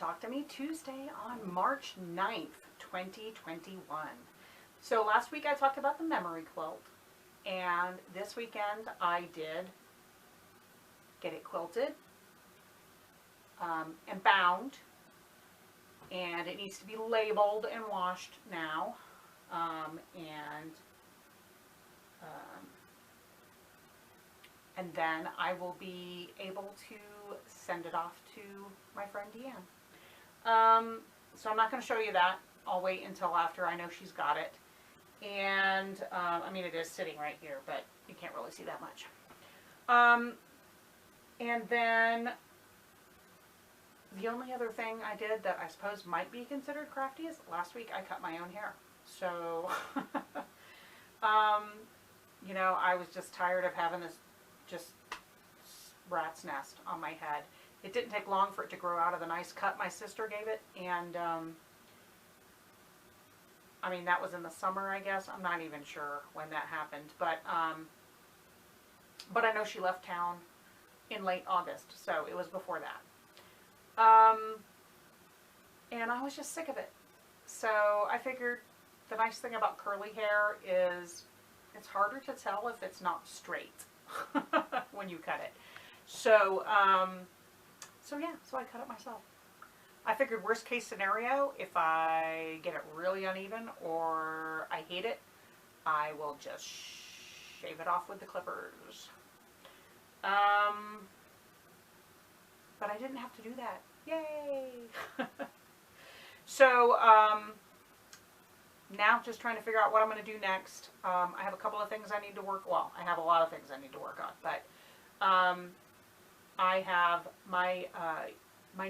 Talk to Me Tuesday on March 9th, 2021. So last week I talked about the memory quilt, and this weekend I did get it quilted and bound, and it needs to be labeled and washed now, and then I will be able to send it off to my friend Deanne. So I'm not going to show you that. I'll wait until after I know she's got it. And, I mean, it is sitting right here, but you can't really see that much. And then the only other thing I did that I suppose might be considered crafty is last week I cut my own hair. So, you know, I was just tired of having this just rat's nest on my head. It didn't take long for it to grow out of the nice cut my sister gave it, and I mean, that was in the summer, I guess. I'm not even sure when that happened, but I know she left town in late August, so it was before that. And I was just sick of it. So I figured the nice thing about curly hair is it's harder to tell if it's not straight when you cut it. So, so I cut it myself. I figured worst case scenario, if I get it really uneven or I hate it, I will just shave it off with the clippers. But I didn't have to do that. Yay! So, now just trying to figure out what I'm going to do next. I have a couple of things I need to work, well, I have a lot of things I need to work on, but I have my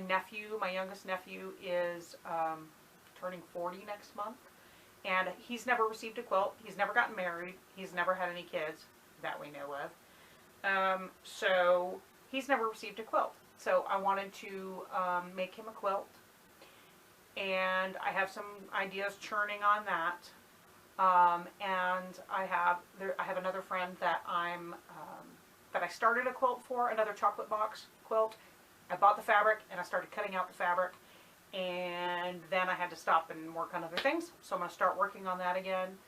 nephew, my youngest nephew is turning 40 next month, and he's never received a quilt. He's never gotten married. He's never had any kids that we know of. So he's never received a quilt. So I wanted to make him a quilt, and I have some ideas churning on that. And I have another friend that that I started a quilt for, another chocolate box quilt. I bought the fabric and I started cutting out the fabric, and then I had to stop and work on other things. So I'm going to start working on that again,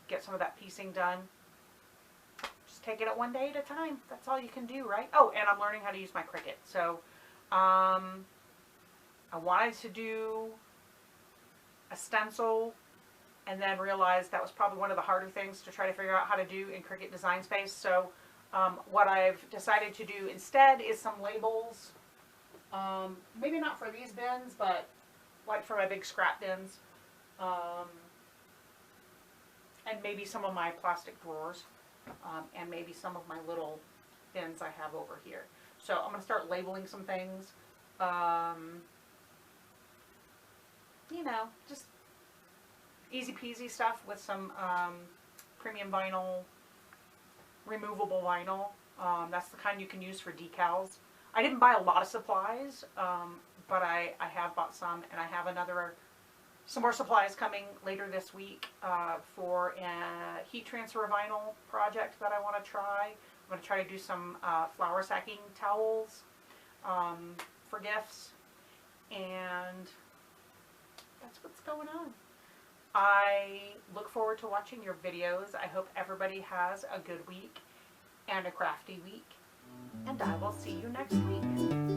get some of that piecing done. Just taking it one day at a time. That's all you can do, right? Oh, and I'm learning how to use my Cricut. So I wanted to do a stencil, and then realized that was probably one of the harder things to try to figure out how to do in Cricut Design Space. So what I've decided to do instead is some labels. Maybe not for these bins, but like for my big scrap bins. And maybe some of my plastic drawers. And maybe some of my little bins I have over here. So I'm going to start labeling some things. You know, just easy peasy stuff with some premium vinyl, removable vinyl. That's the kind you can use for decals. I didn't buy a lot of supplies, but I have bought some, and I have some more supplies coming later this week for a heat transfer vinyl project that I want to try. I'm going to try to do some flower sacking towels for gifts, and that's what's going on. I look forward to watching your videos. I hope everybody has a good week and a crafty week, and I will see you next week.